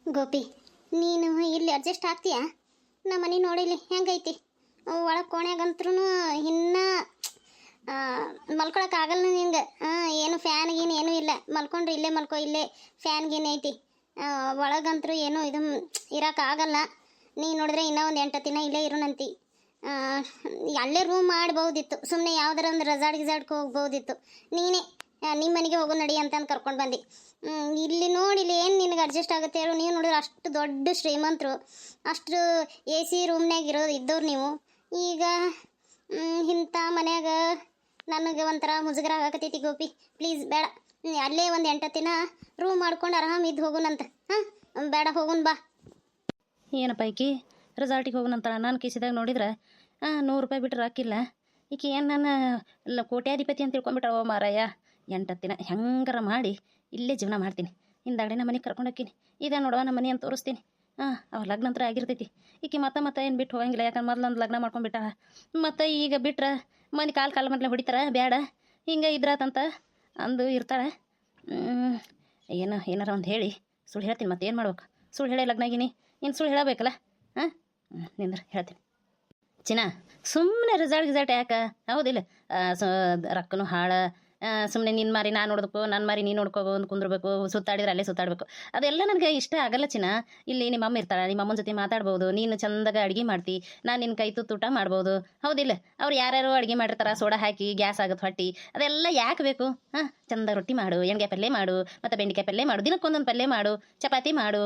ಗೋಪಿ, ನೀನು ಇಲ್ಲಿ ಅಡ್ಜಸ್ಟ್ ಆಗ್ತೀಯಾ? ನಮ್ಮ ಮನೆ ನೋಡಿಲಿ ಹೆಂಗೈತಿ. ಒಳಗೆ ಕೋಣ್ಯಾಗಂತ್ರೂ ಇನ್ನೂ ಮಲ್ಕೊಳಕ್ಕಾಗಲ್ಲ ನಿನ್ಗೆ. ಏನು ಫ್ಯಾನ್ ಗೀನ್ ಏನೂ ಇಲ್ಲ. ಮಲ್ಕೊಂಡ್ರೆ ಇಲ್ಲೇ ಮಲ್ಕೋ, ಇಲ್ಲೇ ಫ್ಯಾನ್ ಗೀನ್ ಐತಿ. ಒಳಗಂತರೂ ಏನೂ ಇದು ಇರೋಕ್ಕಾಗಲ್ಲ. ನೀ ನೋಡಿದ್ರೆ ಇನ್ನೂ ಒಂದು 8 ದಿನ ಇಲ್ಲೇ ಇರೋಣಂತಿ. ಅಲ್ಲೇ ರೂಮ್ ಮಾಡ್ಬೋದಿತ್ತು, ಸುಮ್ಮನೆ ಯಾವ್ದಾರ ಒಂದು ರೆಸಾರ್ಟ್ಗೆ ಹೋಗ್ಬೋದಿತ್ತು. ನೀನೇ ನಿಮ್ಮ ಮನೆಗೆ ಹೋಗೋ ನಡಿ ಅಂತಂದು ಕರ್ಕೊಂಡು ಬಂದು ಇಲ್ಲಿ ನೋಡಿ, ಇಲ್ಲಿ ಏನು ನಿನಗೆ ಅಡ್ಜಸ್ಟ್ ಆಗುತ್ತೆ ಹೇಳು? ನೀವು ನೋಡಿದ್ರೆ ಅಷ್ಟು ದೊಡ್ಡ ಶ್ರೀಮಂತರು, ಅಷ್ಟು ಎ ಸಿ ರೂಮ್ನಾಗ ಇದ್ದವ್ರು ನೀವು. ಈಗ ಇಂಥ ಮನ್ಯಾಗ ನನಗೆ ಒಂಥರ ಮುಜುಗರ ಆಗಕತ್ತೈತಿ ಗೋಪಿ. ಪ್ಲೀಸ್ ಬೇಡ, ಅಲ್ಲೇ ಒಂದು 8 ದಿನ ರೂಮ್ ಮಾಡ್ಕೊಂಡು ಆರಾಮ ಇದ್ದು ಹೋಗೋಣಂತ. ಬೇಡ, ಹೋಗೋಣ ಬಾ. ಏನಪ್ಪ ಈಕಿ ರೆಸಾರ್ಟಿಗೆ ಹೋಗೋಣಂತ ನಾನು ಕಿಸಿದಾಗ ನೋಡಿದ್ರೆ 100 ರೂಪಾಯಿ ಬಿಟ್ಟರೆ ಹಾಕಿಲ್ಲ. ಈಕಿ ಏನು ನಾನು ಕೋಟ್ಯಾಧಿಪತಿ ಅಂತ ತಿಳ್ಕೊಂಬಿಟ್ಟ. ಮಾರಾಯ, 8 ದಿನ ಹೆಂಗಾರ ಮಾಡಿ ಇಲ್ಲೇ ಜೀವನ ಮಾಡ್ತೀನಿ. ಹಿಂದಾಗಡೆ ನಮ್ಮ ಮನೆಗೆ ಕರ್ಕೊಂಡು ಹೋಗ್ತೀನಿ. ಇದೇ ನೋಡುವ ನಮ್ಮ ಮನೆ ಅಂತ ತೋರಿಸ್ತೀನಿ. ಅವ್ರ ಲಗ್ನ ಹತ್ರ ಆಗಿರ್ತೈತಿ. ಈಕಿ ಮತ್ತೆ ಏನು ಬಿಟ್ಟು ಹೋಗಂಗಿಲ್ಲ. ಯಾಕಂದ್ರೆ ಮೊದಲೊಂದು ಲಗ್ನ ಮಾಡ್ಕೊಂಡ್ಬಿಟ್ಟ. ಮತ್ತು ಈಗ ಬಿಟ್ರೆ ಮನೆ ಕಾಲು ಮಟ್ಲೆ ಹೊಡಿತಾರೆ. ಬೇಡ, ಹಿಂಗೆ ಇದ್ರಾತಂತ ಅಂದು ಇರ್ತಾಳೆ. ಏನಾರ ಒಂದು ಹೇಳಿ ಸುಳ್ಳು ಹೇಳ್ತೀನಿ. ಮತ್ತೆ ಏನು ಮಾಡ್ಬೇಕು? ಸುಳ್ಳು ಹೇಳೇ ಲಗ್ನಾಗಿನಿ, ಇನ್ನು ಸುಳ್ಳು ಹೇಳಬೇಕಲ್ಲ. ನಿಂದ್ರೆ ಹೇಳ್ತೀನಿ. ಚಿನ್ನ, ಸುಮ್ಮನೆ ರಿಸಲ್ಟ್ ಯಾಕೆ? ಹೌದಿಲ್ಲ? ರೊಕ್ಕನೂ ಹಾಳು. ಸುಮ್ಮನೆ ನಿನ್ನ ಮಾರಿ ನಾನು ನೋಡಬೇಕು, ನನ್ನ ಮಾರಿ ನೀನು ನೋಡ್ಕೋಬೇಕು, ಕುಂದ್ರಬೇಕು, ಸುತ್ತಾಡಿದ್ರೆ ಅಲ್ಲೇ ಸುತ್ತಾಡಬೇಕು. ಅದೆಲ್ಲ ನನಗೆ ಇಷ್ಟ ಆಗಲ್ಲ ಚಿನ್ನ. ಇಲ್ಲಿ ನಿಮ್ಮ ಅಮ್ಮ ಇರ್ತಾಳೆ, ನಿಮ್ಮ ಅಮ್ಮನ ಜೊತೆ ಮಾತಾಡ್ಬೋದು. ನೀನು ಚಂದಾಗ ಅಡುಗೆ ಮಾಡ್ತಿ, ನಾನು ನಿನ್ನ ಕೈ ತುತ್ತೂಟ ಮಾಡ್ಬೋದು. ಹೌದಿಲ್ಲ? ಅವ್ರು ಯಾರ್ಯಾರು ಅಡುಗೆ ಮಾಡಿರ್ತಾರೆ, ಸೋಡಾ ಹಾಕಿ ಗ್ಯಾಸ್ ಆಗುತ್ತೆ ಹೊಟ್ಟಿ. ಅದೆಲ್ಲ ಯಾಕೆ ಬೇಕು? ಚಂದ ರೊಟ್ಟಿ ಮಾಡು, ಎಣ್ಗಾಯಿ ಪಲ್ಯ ಮಾಡು, ಮತ್ತು ಬೆಂಡೆಕಾಯಿ ಪಲ್ಯ ಮಾಡು, ದಿನಕ್ಕೊಂದೊಂದು ಪಲ್ಯ ಮಾಡು, ಚಪಾತಿ ಮಾಡು,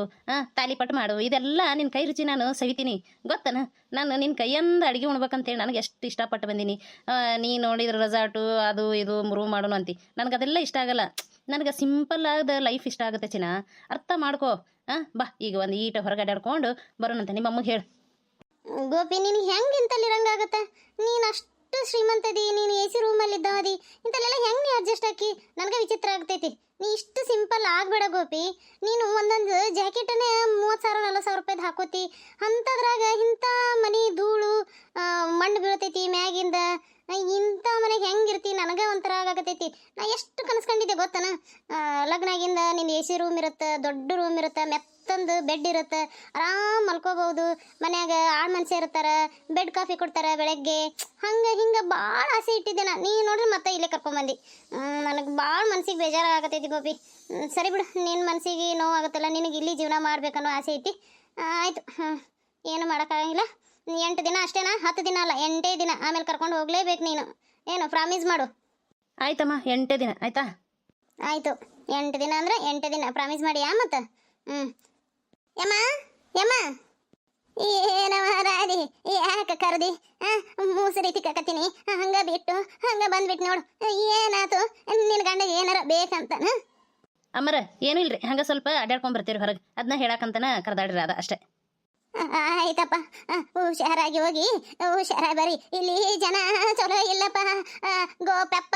ತಾಲಿಪಟ್ಟು ಮಾಡು. ಇದೆಲ್ಲ ನಿನ್ನ ಕೈ ರುಚಿ ನಾನು ಸವಿತೀನಿ, ಗೊತ್ತನ? ನಾನು ನಿನ್ನ ಕೈಯಿಂದ ಅಡುಗೆ ಉಣ್ಬೇಕಂತೇಳಿ ನನಗೆ ಎಷ್ಟು ಇಷ್ಟಪಟ್ಟು ಬಂದೀನಿ. ನೀ ನೋಡಿದ್ರೆ ರೆಸಾರ್ಟು ಅದು ಇದು ರೂಮ್ ಮಾಡೋಣ ಅಂತಿ. ನನಗೆ ಅದೆಲ್ಲ ಇಷ್ಟ ಆಗಲ್ಲ. ನನಗೆ ಸಿಂಪಲ್ ಆದ ಲೈಫ್ ಇಷ್ಟ ಆಗುತ್ತೆ ಚಿನ್ನ. ಅರ್ಥ ಮಾಡ್ಕೋ. ಬಾ, ಈಗ ಒಂದು ಈಟ ಹೊರಗಡೆ ಆಡ್ಕೊಂಡು ಬರೋಣಂತೆ. ನಿಮ್ಮ ಅಮ್ಮಗೆ ಹೇಳು. ಗೋಪಿ, ನೀನು ಹೆಂಗೆ ಇಂತಲ್ಲಿರಂಗಾಗತ್ತೆ? ನೀನು ಅಷ್ಟು ಶ್ರೀಮಂತದಿ, ನೀನು ಎ ಸಿ ರೂಮಲ್ಲಿ ಇದ್ದವದಿ, ಇಂಥಲ್ಲೆಲ್ಲ ಹೆಂಗೆ ನೀ ಅಡ್ಜಸ್ಟ್ ಹಾಕಿ? ನನಗೆ ವಿಚಿತ್ರ ಆಗ್ತೈತಿ. ನೀ ಇಷ್ಟು ಸಿಂಪಲ್ ಆಗಬೇಡ ಗೋಪಿ. ನೀನು ಒಂದೊಂದು ಜಾಕೆಟನ್ನೇ 30,000 40,000 ರೂಪಾಯ್ದು ಹಾಕೋತಿ. ಅಂಥದ್ರಾಗ ಇಂಥ ಮನೆ ಧೂಳು ಮಣ್ಣು ಬೀಳ್ತೈತಿ ಮ್ಯಾಗಿಂದ. ಇಂಥ ಮನೆಗೆ ಹೆಂಗಿರ್ತಿ? ನನಗೆ ಒಂಥರ ಆಗತೈತಿ. ನಾ ಎಷ್ಟು ಕನಸ್ಕೊಂಡಿದ್ದೆ ಗೊತ್ತನ? ಲಗ್ನಾಗಿಂದ ನಿನ್ನ ಎ ಸಿ ರೂಮ್ ಇರುತ್ತೆ, ದೊಡ್ಡ ರೂಮ್ ಇರುತ್ತೆ, ಮೆತ್ತಂದು ಬೆಡ್ ಇರುತ್ತೆ, ಆರಾಮ್ ಮಲ್ಕೋಬಹುದು. ಮನ್ಯಾಗ ಆಳು ಮನುಷ್ಯ ಇರ್ತಾರೆ, ಬೆಡ್ ಕಾಫಿ ಕೊಡ್ತಾರೆ ಬೆಳಗ್ಗೆ. ಹಂಗೆ ಹಿಂಗೆ ಭಾಳ ಆಸೆ ಇಟ್ಟಿದ್ದೆ ನಾ. ನೀ ನೋಡ್ರಿ ಮತ್ತೆ ಇಲ್ಲೇ ಕರ್ಕೊಂಬಂದು. ನನಗೆ ಭಾಳ ಮನ್ಸಿಗೆ ಬೇಜಾರಾಗತೈತಿ ಗೋಪಿ. ಸರಿ ಬಿಡು, ನಿನ್ನ ಮನಸ್ಸಿಗೆ ನೋವಾಗುತ್ತಲ್ಲ, ನಿನಗೆ ಇಲ್ಲಿ ಜೀವನ ಮಾಡ್ಬೇಕನ್ನೋ ಆಸೆ ಐತಿ. ಆಯಿತು, ಏನು ಮಾಡೋಕ್ಕಾಗಿಲ್ಲ. 8 ದಿನ ಅಷ್ಟೇನಾ? 10 ದಿನ ಅಲ್ಲ, 8 ದಿನ. ಆಮೇಲೆ ಕರ್ಕೊಂಡು ಹೋಗ್ಲೇಬೇಕು ನೀನು. ಏನು ಪ್ರಾಮಿಸ್ ಮಾಡು. ಆಯ್ತಮ್ಮ, 8 ದಿನ ಆಯ್ತಾ? ಆಯಿತು, 8 ದಿನ ಅಂದರೆ 8 ದಿನ ಪ್ರಾಮಿಸ್ ಮಾಡಿ. ಮತ್ತೆ ಯಮ್ಮ ಯಮ್ಮ, ಏನವ ರಾಧಿ, ಯಾಕೆ ಕರ್ದಿ? ಮೂಸರಿ ತಿಕ್ಕಕತ್ತೀನಿ, ಹಂಗೆ ಬಿಟ್ಟು ಹಂಗೆ ಬಂದ್ಬಿಟ್ಟು ನೋಡು. ಏನಾಯ್ತು? ನಿನ್ನ ಗಂಡ ಏನಾರ ಬೇಕಂತನ? ಅಮ್ಮರ ಏನೂ ಇಲ್ರಿ, ಹಂಗೆ ಸ್ವಲ್ಪ ಅಡ್ಯಾಡ್ಕೊಂಬರ್ತೀರಿ ಹೊರಗೆ. ಅದನ್ನ ಹೇಳಕ್ಕಂತನ ಕರೆದಾಡ್ರಿ, ಅದ ಅಷ್ಟೇ. ಆಯ್ತಪ್ಪ, ಹುಷಾರಾಗಿ ಹೋಗಿ, ಹುಷಾರಾಗಿ ಬರ್ರಿ. ಇಲ್ಲಿ ಜನ ಚಲೋ ಇಲ್ಲಪ್ಪ ಗೋಪಪ್ಪ.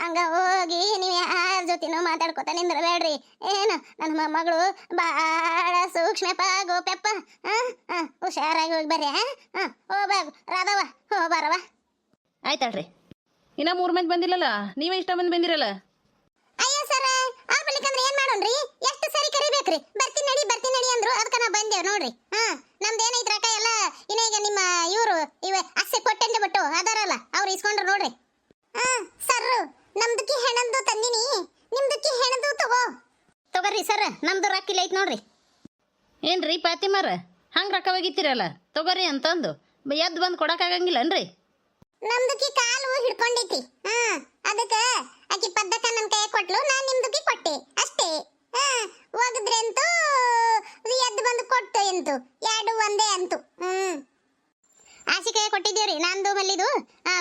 ಹಂಗ ಹೋಗಿ ನೀವು ಯಾರ ಜೊತೆನೂ ಮಾತಾಡ್ಕೊತ ನಿಂದ್ರಬೇಡ್ರಿ. ಏನು ನನ್ನ ಮೊಮ್ಮಗಳು ಭಾಳ ಸೂಕ್ಷ್ಮಪ್ಪ ಗೋಪಪ್ಪ. ಹುಷಾರಾಗಿ ಹೋಗಿ ಬರ್ರಿ. ಹೋಗ್ಬಾಗು ರಾಧವ, ಹೋಗ್ಬಾರವ. ಆಯ್ತಾಳ್ರಿ. ಇನ್ನೂ 3 ಮಂದಿ ಬಂದಿಲ್ಲಲ್ಲ, ನೀವೇ ಇಷ್ಟ ಮಂದಿ ಬಂದಿರಲ್ಲ. ಅಯ್ಯೋ ಸರ, ಅವ್ರ ಬರ್ಲಿಕ್ಕಂದ್ರೆ ಏನ್ ಮಾಡೋಣ್ರಿ? ಎಷ್ಟು ಸರಿ ಕರಿಬೇಕ್ರಿ? ಬರ್ತೀನಿ ನಡಿ ಅಂದ್ರು, ಅದಕ್ಕೆ ನಾವು ಬಂದೇವ್ ನೋಡ್ರಿ. ನಮ್ದು ಏನೈತಿ ರೊಕ್ಕ ಎಲ್ಲ ಇನ್ನೀಗ ನಿಮ್ಮ ಇವರು ಇವೆ ಅಸೆ ಕೊಟ್ಟಂಗೆ ಬಿಟ್ಟು ಅದಾರಲ್ಲ, ಅವ್ರು ಇಸ್ಕೊಂಡ್ರು ನೋಡ್ರಿ. ಸರ್, ನಮ್ದಕ್ಕೆ ಹೆಣಂದು ತಂದಿನಿ, ನಿಮ್ದಕ್ಕೆ ಹೆಣಂದು ತಗೋರಿ ಸರ್. ನಮ್ದು ರೊಕ್ಕ ಇಲ್ಲ ಐತಿ ನೋಡ್ರಿ. ಏನ್ರಿ ಪಾತಿಮಾರ, ಹಂಗೆ ರೊಕ್ಕ ಒಗಿತೀರಲ್ಲ, ತಗೋರಿ ಅಂತಂದು ಎದ್ದು ಬಂದು ಕೊಡೋಕ್ಕಾಗಂಗಿಲ್ಲನ್ರಿ? ನಮ್ದಕ್ಕೆ ಕಾಲು ಹಿಡ್ಕೊಂಡೈತಿ. ಅದಕ್ಕೆ ಆಕಿ ಪದ್ದಕ್ಕ ನನ್ನ ಕೈ ಕೊಟ್ಲು, ನಾನು ನಿಮ್ದಕ್ಕೆ ಕೊಟ್ಟೆ ಅಷ್ಟೇ. ಹೋಗಿದ್ರೆ ಅಂತೂ ಎದ್ದು ಬಂದು ಕೊಟ್ಟು ಎಂತು ಎರಡು ಒಂದೇ ಅಂತು. ಆಸಿ ಕೈ ಕೊಟ್ಟಿದ್ದೀವ್ರಿ, ನಂದು ಮಲ್ಲಿದು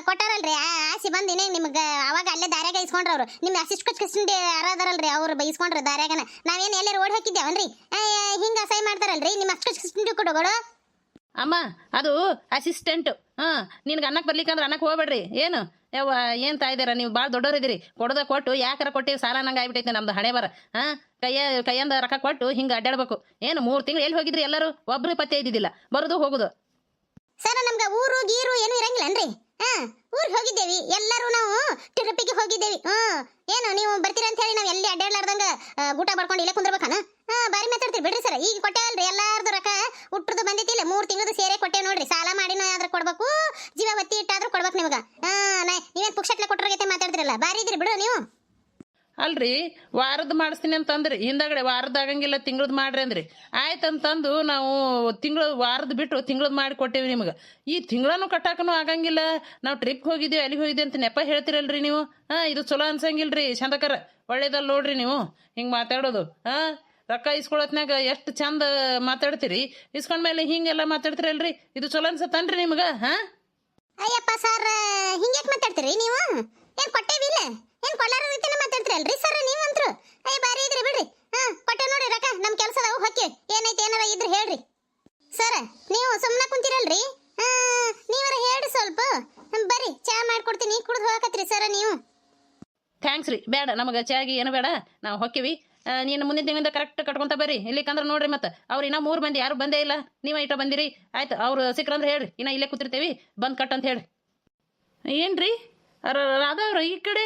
ಕೊಟ್ಟಾರಲ್ರಿ. ಆಸಿ ಬಂದು ಇನ್ನೇ ನಿಮ್ಗೆ ಅವಾಗ ಅಲ್ಲೇ ದಾರ್ಯಾಗ ಇಸ್ಕೊಂಡ್ರವ್ರು. ನಿಮ್ಮ ಅಸಿಸ್ಟೆಂಟ್ ಯಾರದಾರಲ್ರಿ, ಅವ್ರು ಬೈಸ್ಕೊಂಡ್ರು ದಾರ್ಯಾಗನ. ನಾವೇನು ಎಲ್ಲರೂ ಓಡಿ ಹಾಕಿದ್ದೇವನ್ರಿ? ಹಿಂಗೆ ಅಸಹ್ಯ ಮಾಡ್ತಾರಲ್ರಿ ನಿಮ್ಮ ಅಸಿಸ್ಟೆಂಟ್ ಕೊಡೋಗಳು. ಅಮ್ಮ, ಅದು ಅಸಿಸ್ಟೆಂಟು. ನಿನ್ಗೆ ಅನ್ನಕ್ಕೆ ಬರ್ಲಿಕ್ಕಂದ್ರೆ ಅನ್ನಕ್ಕೆ ಹೋಗ್ಬೇಡ್ರಿ. ಏನು ಯಾವ ಏನು ತಾಯ್ದಾರ, ನೀವು ಭಾಳ ದೊಡ್ಡವ್ರಿದ್ದೀರಿ. ಕೊಡೋದ ಕೊಟ್ಟು ಯಾಕಾರ ಕೊಟ್ಟಿವಿ ಸಾಲ ನಂಗೆ ಆಗ್ಬಿಟ್ಟೈತೆ ನಮ್ದು ಹಣೆ ಬರ. ಕೈಯಿಂದ ರೊಕ್ಕ ಕೊಟ್ಟು ಹಿಂಗೆ ಅಡ್ಡಾಡ್ಬೇಕು. ಏನು 3 ತಿಂಗಳು ಎಲ್ಲಿ ಹೋಗಿದ್ರಿ ಎಲ್ಲರೂ? ಒಬ್ರು ಪತ್ತೆ ಇದ್ದಿದ್ದಿಲ್ಲ, ಬರೋದು ಹೋಗೋದು. ಸರ್, ನಮ್ಗೆ ಊರು ಗೀರು ಏನು ಇರಂಗಿಲ್ಲನ್ರಿ? ಹಾ ಊರಿಗೆ ಹೋಗಿದ್ದೇವಿ ಎಲ್ಲರೂ ನಾವು ಟ್ರಿಪ್ಪಿಗೆ ಹೋಗಿದ್ದೇವಿ. ಏನು ನೀವು ಬರ್ತೀರಾ ಅಂತ ಹೇಳಿ ನಾವು ಎಲ್ಲಿ ಅಡ್ಡಾಡ್ಲಾರ್ದಂಗ ಊಟ ಮಾಡ್ಕೊಂಡು ಇಲ್ಲೇ ಕುಂದ್ರಬೇಕನ? ಬಾರಿ ಮಾತಾಡ್ತೀರಿ ಬಿಡ್ರಿ ಸರ್. ಈಗ ಕೊಟ್ಟೇವಲ್ರಿ ಎಲ್ಲಾರ್ದು ರೊಕ್ಕ ಹುಟ್ಟದ್ದು ಬಂದಿತ್ತಿಲ್ಲ 3 ತಿಂಗಳದ ಸೇರೆ ಕೊಟ್ಟೆ ನೋಡ್ರಿ. ಸಾಲ ಮಾಡಿನೋ ಆದ್ರೂ ಕೊಡ್ಬೇಕು, ಜೀವ ಒತ್ತಿ ಇಟ್ಟಾದ್ರೂ ಕೊಡ್ಬೇಕು ನಿಮ್ಗ. ನೀವೇನ್ ಪುಕ್ಷಟ್ಲೆ ಕೊಟ್ಟರಾಗೈತೆ ಮಾತಾಡ್ತಿರಲ್ಲ, ಬಾರಿ ಇದ್ರಿ ಬಿಡು ನೀವು. ಅಲ್ರಿ ವಾರದ್ದು ಮಾಡಿಸ್ತೀನಿ ಅಂತಂದ್ರಿ, ಹಿಂದಗಡೆ ವಾರದ್ದು ಆಗಂಗಿಲ್ಲ ತಿಂಗಳದ್ದು ಮಾಡ್ರಿ ಅಂದ್ರಿ. ಆಯ್ತಂತಂದು ನಾವು ವಾರದ್ದು ಬಿಟ್ಟು ತಿಂಗಳದ್ದು ಮಾಡಿ ಕೊಟ್ಟೇವಿ ನಿಮ್ಗೆ. ಈ ತಿಂಗಳೂ ಕಟ್ಟಾಕನೂ ಆಗಂಗಿಲ್ಲ. ನಾವು ಟ್ರಿಪ್ ಹೋಗಿದ್ದೀವಿ ಅಲ್ಲಿಗೆ ಹೋಗಿದ್ದೀವಿ ಅಂತ ನೆಪ ಹೇಳ್ತಿರಲ್ರಿ ನೀವು. ಇದು ಚಲೋ ಅನ್ಸಂಗಿಲ್ರಿ ಚಂದಕರ. ಒಳ್ಳೇದಲ್ಲ ನೋಡ್ರಿ ನೀವು ಹಿಂಗೆ ಮಾತಾಡೋದು. ರೊಕ್ಕ ಇಸ್ಕೊಳತ್ನಾಗ ಎಷ್ಟು ಚಂದ ಮಾತಾಡ್ತೀರಿ, ಇಸ್ಕೊಂಡ್ಮೇಲೆ ಹಿಂಗೆಲ್ಲ ಮಾತಾಡ್ತಿರಲ್ರಿ. ಇದು ಚಲೋ ಅನ್ಸತ್ತನ್ರಿ ನಿಮ್ಗೆ? ಅಯ್ಯಪ್ಪ ಸರ್, ಹಿಂಗ್ಯಾಕೆ ಮಾತಾಡ್ತೀರಿ ನೀವು? ಏನ್ ಕೊಟ್ಟೇವಿಲ್ಲ, ಏನ್ ಕೊಡ್ಲಾರ ರೀತಿನ ಮಾತಾಡ್ತಿರಲ್ರಿ ಸರ್ ನೀವಂತ್ರು. ಅಯ್ಯ ಬಾರಿ ಇದ್ರಿ ಬಿಡ್ರಿ. ಕೊಟ್ಟೆ ನೋಡ್ರಿ ರೊಕ್ಕ, ನಮ್ ಕೆಲಸದವು ಹೊಕ್ಕಿ. ಏನೈತೆ ಏನಾರ ಇದ್ರೆ ಹೇಳ್ರಿ ಸರ್. ನೀವು ಸುಮ್ಮನೆ ಕುಂತಿರಲ್ರಿ, ನೀವರ ಹೇಳ್ರಿ ಸ್ವಲ್ಪ. ಬರ್ರಿ ಚಾ ಮಾಡ್ಕೊಡ್ತೀನಿ, ಕುಡ್ದು ಹೋಗಕತ್ರಿ ಸರ್ ನೀವು. ಥ್ಯಾಂಕ್ಸ್ ರೀ, ಬೇಡ ನಮಗೆ ಚಾಗಿ ಏನು ಬೇಡ, ನಾವು ಹೊಕ್ಕಿವಿ. ನೀನು ಮುಂದಿನ ತಿಂಗಳಿಂದ ಕರೆಕ್ಟ್ ಕಟ್ಕೊಂತ ಬರ್ರಿ. ಇಲ್ಲಿಕಂದ್ರೆ ನೋಡ್ರಿ ಮತ್ತೆ ಅವ್ರು ಇನ್ನೂ 3 ಮಂದಿ ಯಾರು ಬಂದೇ ಇಲ್ಲ, ನೀವೇ ಇಟ್ಟ ಬಂದಿರಿ. ಆಯ್ತು, ಅವ್ರು ಸಿಕ್ರಂದ್ರೆ ಹೇಳ್ರಿ, ಇನ್ನ ಇಲ್ಲೇ ಕೂತಿರ್ತೇವಿ, ಬಂದು ಕಟ್ ಅಂತ ಹೇಳ್ರಿ. ಏನ್ರಿ ರಾಧಾ ಅವ್ರ ಈ ಕಡೆ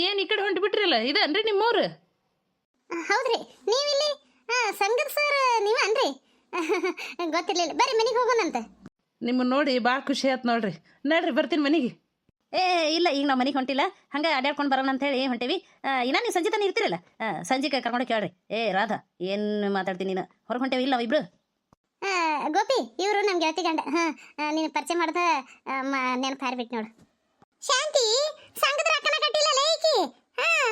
ಏನು ಈ ಕಡೆ ಹೊಂಟು ಬಿಟ್ರಿಲ್ಲ? ಇದನ್ರಿ ನಿಮ್ಮೂರು? ಹೌದ್ರಿ, ನೀವಿಲ್ಲಿ ಸಂಗರ್ ಸರ್ ನೀವನ್ರಿ? ಗೊತ್ತಿರ್ಲಿಲ್ಲ. ಬರ್ರಿ ಮನೆಗೆ ಹೋಗೋಣಂತ. ನಿಮ್ಮನ್ನ ನೋಡಿ ಭಾಳ ಖುಷಿ ಆಯ್ತು ನೋಡ್ರಿ. ನಡ್ರಿ ಬರ್ತೀನಿ ಮನೆಗೆ. ಇಲ್ಲ, ಈಗ ನಾವು ಮನೆಗೆ ಹೊಂಟಿಲ್ಲ, ಹಂಗೆ ಅಡ್ಯಾಡ್ಕೊಂಡು ಬರೋಣ ಅಂತ ಹೇಳಿ ಹೊಂಟೇವಿ. ಇನ್ನ ನೀವು ಸಂಜೆ ತಾನೇ ಇರ್ತೀರಲ್ಲ, ಸಂಜೆಗೆ ಕರ್ಕೊಂಡು ಕೇಳ್ರಿ. ರಾಧಾ ಏನು ಮಾತಾಡ್ತೀನಿ ನೀನು, ಹೊರಗೆ ಹೊಂಟೇವಿ ಇಲ್ಲ ಇಬ್ರು? ಗೋಪಿ ಇವರು ನಮ್ಮ ಗೆಳತಿ ಗಂಡ. ನೀನು ಪರಿಚಯ ಮಾಡ್ದ ನೆನಪು ಹಾರಿಬಿಟ್ಟು ನೋಡು. ಶಾಂತಿ ಸಂಘದ ರೊಕ್ಕನ ಕಟ್ಟಿಲ್ಲ ಲೇಕಿ.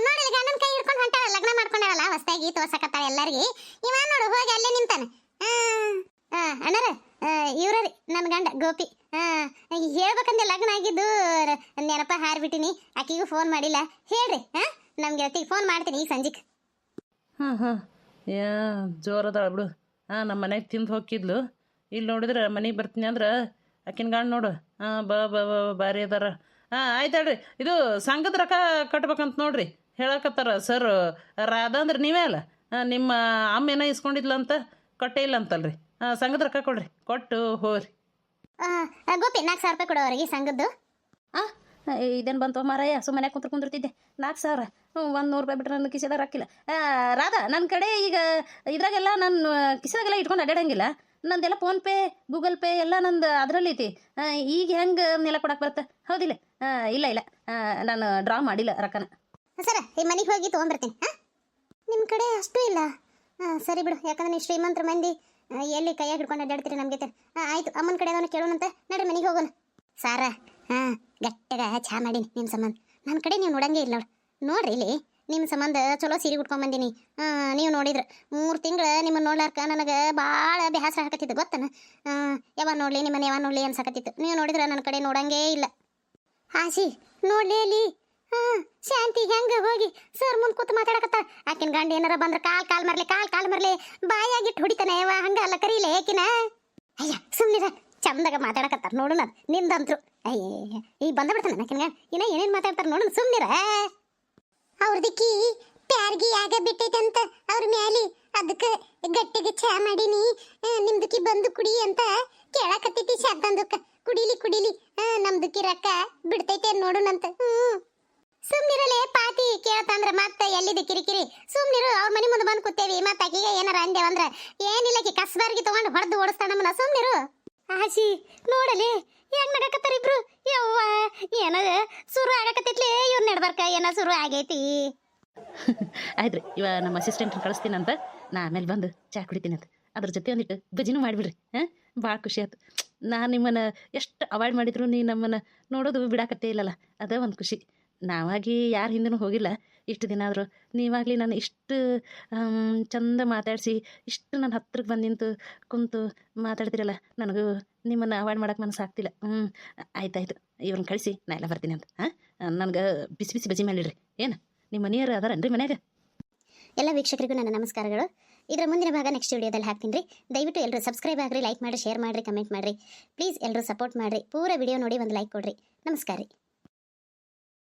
ನೋಡಿಲ್ಲ ಗಂಡನ ಕೈ ಹಿಡ್ಕೊಂಡು ಹೊಂಟಾಳ, ಲಗ್ನ ಮಾಡ್ಕೊಂಡಾಳಲ್ಲ ಹೊಸದಾಗಿ, ತೋರ್ಸಕತ್ತಾಳ ಎಲ್ಲರಿಗೆ. ಇವ ನೋಡು ಹೋಗಿ ಅಲ್ಲೇ ನಿಂತಾನೆ. ಅಣ್ಣರ ಇವ್ರ ರೀ ನನ್ನ ಗಂಡ ಗೋಪಿ. ಹೇಳ್ಬೇಕಂದ್ರೆ ಲಗ್ನ ಆಗಿದ್ದು ನೆನಪ ಹಾರಿಬಿಟ್ಟಿನಿ. ಆಕಿಗೂ ಫೋನ್ ಮಾಡಿಲ್ಲ. ಹೇಳ್ರಿ ನಮ್ಮ ಗೆಳತಿಗೆ ಫೋನ್ ಮಾಡ್ತೀನಿ ಈ ಸಂಜೆಗೆ. ಜೋರದಾಳ ಬಿಡು. ನಮ್ಮ ಮನೆಗೆ ತಿಂದು ಹೋಗಿದ್ಲು. ಇಲ್ಲಿ ನೋಡಿದ್ರೆ ಮನೆಗೆ ಬರ್ತೀನಿ ಅಂದ್ರೆ ಆಕಿನ ಗಂಡು ನೋಡು ಬಾರಿ ಅದಾರ. ಆಯ್ತಾಳ್ರಿ, ಇದು ಸಂಘದ ರೊಕ್ಕ ಕಟ್ಬೇಕಂತ ನೋಡ್ರಿ ಹೇಳಕತ್ತಾರ ಸರ್. ರಾಧಾ ಅಂದ್ರೆ ನೀವೇ ಅಲ್ಲ, ನಿಮ್ಮ ಅಮ್ಮ ಏನೋ ಇಸ್ಕೊಂಡಿದ್ಲಂತ, ಕೊಟ್ಟೇ ಇಲ್ಲ ಅಂತಲ್ರಿ. ಸಂಘದ ರೊಕ್ಕ ಕೊಡ್ರಿ, ಕೊಟ್ಟು ಹೋಗ್ರಿ. ಗೋಪಿ 4,000 ರೂಪಾಯಿ ಕೊಡೋ ಅವ್ರಿಗೆ ಸಂಘದ್ದು. ಇದೇನು ಬಂತು ಮಾರಾಯ, ಸುಮ್ಮನೆ ಕುಂತಿರ್ತಿದ್ದೆ. 4,000 100 ರೂಪಾಯಿ ಬಿಟ್ರೆ ನನ್ನ ಕಿಸೆದಾಗ ಹಾಕಿಲ್ಲ. ರಾಧಾ, ನನ್ನ ಕಡೆ ಈಗ ಇದ್ರಾಗೆಲ್ಲ ನಾನು ಕಿಸೆದಾಗೆಲ್ಲ ಇಟ್ಕೊಂಡು ಅಡ್ಡಾಡಂಗಿಲ್ಲ. ನಂದೆಲ್ಲ ಫೋನ್ಪೇ ಗೂಗಲ್ ಪೇ ಎಲ್ಲ ನಂದು ಅದರಲ್ಲಿ ಐತಿ. ಈಗ ಹೆಂಗೆ ನೆಲ ಕೊಡಕ್ಕೆ ಬರುತ್ತೆ? ಹೌದಿಲ್ಲ? ಇಲ್ಲ ನಾನು ಡ್ರಾ ಮಾಡಿಲ್ಲ ರೊಕ್ಕನ. ಸರ ಈ ಮನೆಗೆ ಹೋಗಿ ತೊಗೊಂಬರ್ತೀನಿ. ನಿಮ್ಮ ಕಡೆ ಅಷ್ಟು ಇಲ್ಲ? ಸರಿ ಬಿಡು, ಯಾಕಂದ್ರೆ ನೀವು ಶ್ರೀಮಂತರ ಮಂದಿ, ಎಲ್ಲಿ ಕೈಯಾಗಿ ಹಿಡ್ಕೊಂಡು ಅಡ್ಡಾಡ್ತೀರಿ ನಮಗೆ. ಆಯ್ತು, ಅಮ್ಮನ ಕಡೆ ಅದನ್ನು ಕೇಳೋಣಂತೆ. ನಡ್ರಿ ಮನೆಗೆ ಹೋಗೋಣ. ಸಾರ ಗಟ್ಟಗ ಚಹಾ ಮಾಡೀನಿ ನಿಮ್ಮ ಸಂಬಂಧ. ನನ್ನ ಕಡೆ ನೀವು ನೋಡಂಗೆ ಇಲ್ಲ ನೋಡ್ರಿ. ಇಲ್ಲಿ ನಿಮ್ಮ ಸಂಬಂಧ ಚಲೋ ಸೀರೆ ಉಟ್ಕೊಂಬಂದಿನಿ. ನೀವು ನೋಡಿದ್ರೆ 3 ತಿಂಗಳು ನಿಮ್ಮನ್ನು ನೋಡ್ಲಾರ್ಕ ನನಗೆ ಭಾಳ ಬೇಸರ ಹಾಕತ್ತಿತ್ತು ಗೊತ್ತನ. ಯಾವಾಗ ನೋಡಲಿ ನಿಮ್ಮನ್ನು ಯಾವಾಗ ನೋಡಲಿ ಅನ್ಸಕತ್ತಿತ್ತು. ನೀವು ನೋಡಿದ್ರೆ ನನ್ನ ಕಡೆ ನೋಡಂಗೇ ಇಲ್ಲ. ಆಶಿ ನೋಡ್ಲಿ ಅಲ್ಲಿ ಶಾಂತಿ ಹೆಂಗೆ ಹೋಗಿ ಸರ್ ಮುಂದೆ ಕೂತು ಮಾತಾಡಕತ್ತ. ಆಕಿನ ಗಂಡ ಏನಾರ ಬಂದ್ರೆ ಕಾಲ್ ಮರ್ಲಿ ಬಾಯಾಗಿಟ್ಟು ಹೊಡಿತಾನೆ. ಹಂಗ ಅಲ್ಲ ಕರೀಲೆ ಏಕಿನ. ಅಯ್ಯ ಸುಮ್ಮನಿರ, ಚಂದಾಗ ಮಾತಾಡಕತ್ತಾರ ನೋಡು. ನಾನು ನಿಂದಂತ್ರು ಅಯ್ಯ ಈಗ ಬಂದ ಬಿಡ್ತಾನೆ ಆಕಿನ ಗಂಡ. ಇನ್ನ ಏನೇನು ಮಾತಾಡ್ತಾರೆ ನೋಡು, ಸುಮ್ಮನಿರ. ಅವ್ರದಿಕ್ಕಿ ಪ್ಯಾರ್ಗಿ ಆಗ ಬಿಟ್ಟೈತಂತ ಅವ್ರ ಮ್ಯಾಲಿ, ಅದಕ್ಕೆ ಗಟ್ಟಿಗೆ ಚಾ ಮಾಡೀನಿ. ನಿಮ್ದಕ್ಕಿ ಬಂದು ಕುಡಿ ಅಂತ ಕೇಳಕತ್ತೈತಿ. ಶಾದಂದಕ್ಕ ಕುಡಿಲಿ ನಮ್ದಕ್ಕಿ ರೊಕ್ಕ ಬಿಡ್ತೈತೆ ನೋಡುನಂತ. ಸುಮ್ನಿರಲೇ ಪಾತಿ ಕೇಳ್ತಂದ್ರ ಮತ್ತೆ ಎಲ್ಲಿದೆ ಕಿರಿಕಿರಿ. ಸುಮ್ನಿರು, ಅವ್ರ ಮನೆ ಮುಂದೆ ಬಂದು ಕೂತೇವಿ. ಮತ್ತೆ ಆಕಿಗೆ ಏನಾರ ಅಂದೇವಂದ್ರ ಏನಿಲ್ಲ, ಆಕಿ ಕಸ್ಬಾರ್ಗಿ ತಗೊಂಡು ಹೊಡೆದು ಓಡಿಸ್ತಾಳ ನಮ್ಮನ್ನ. ಸುಮ್ನಿರು. ಆಶಿ ನೋಡಲಿ ಹೆಂಗ್ ನಡಕತ್ತಾರ ಇಬ್ರು. ಯವ್ವ ಏನ ಶುರು ಆಗಕತ್ತೈತ್ಲಿ ಇವ್ರ ನಡ್ಬರ್ಕ, ಏನ ಶುರು ಆಗೈತಿ. ಆಯ್ತು ರೀ, ಇವ ನಮ್ಮ ಅಸಿಸ್ಟೆಂಟ್ನ ಕಳಿಸ್ತೀನಂತ, ನಾ ಆಮೇಲೆ ಬಂದು ಚಾ ಕುಡಿತೀನಂತ. ಅದ್ರ ಜೊತೆ ಒಂದಿಟ್ಟು ಬಜಿನೂ ಮಾಡಿಬಿಡ್ರಿ. ಭಾಳ ಖುಷಿ ಆಯ್ತು. ನಾನು ನಿಮ್ಮನ್ನು ಎಷ್ಟು ಅವಾಯ್ಡ್ ಮಾಡಿದ್ರು ನೀ ನಮ್ಮನ್ನು ನೋಡೋದು ಬಿಡಾಕತ್ತೇ ಇಲ್ಲಲ್ಲ, ಅದೇ ಒಂದು ಖುಷಿ. ನಾವಾಗಿ ಯಾರ ಹಿಂದೆನೂ ಹೋಗಿಲ್ಲ ಇಷ್ಟು ದಿನ ಆದರೂ. ನೀವಾಗಲಿ ನಾನು ಇಷ್ಟು ಚಂದ ಮಾತಾಡಿಸಿ ಇಷ್ಟು ನನ್ನ ಹತ್ರಕ್ಕೆ ಬಂದು ನಿಂತು ಕುಂತು ಮಾತಾಡ್ತಿರಲ್ಲ, ನನಗೂ ನಿಮ್ಮನ್ನು ಅವಾಯ್ಡ್ ಮಾಡೋಕೆ ಮನಸ್ಸಾಗ್ತಿಲ್ಲ. ಆಯ್ತಾಯ್ತು, ಇವ್ರನ್ನ ಕಳಿಸಿ ನಾ ಎಲ್ಲ ಬರ್ತೀನಿ ಅಂತ. ನನಗೆ ಬಿಸಿ ಬಿಸಿ ಬಜಿ ಮಾಡಿಡ್ರಿ. ಏನು ನಿಮ್ಮ ಮನೆಯವರು ಅದಾರನ್ರಿ ಮನ್ಯಾಗ? ಎಲ್ಲ ವೀಕ್ಷಕರಿಗೂ ನನ್ನ ನಮಸ್ಕಾರಗಳು. ಇದರ ಮುಂದಿನ ಭಾಗ ನೆಕ್ಸ್ಟ್ ವಿಡಿಯೋದಲ್ಲಿ ಹಾಕ್ತೀನಿ ರೀ. ದಯವಿಟ್ಟು ಎಲ್ಲರೂ ಸಬ್ಸ್ಕ್ರೈಬ್ ಆಗಿರಿ, ಲೈಕ್ ಮಾಡಿ, ಶೇರ್ ಮಾಡಿರಿ, ಕಮೆಂಟ್ ಮಾಡಿರಿ. ಪ್ಲೀಸ್ ಎಲ್ಲರೂ ಸಪೋರ್ಟ್ ಮಾಡಿರಿ. ಪೂರ ವಿಡಿಯೋ ನೋಡಿ ಒಂದು ಲೈಕ್ ಕೊಡಿರಿ. ನಮಸ್ಕಾರ ರೀ.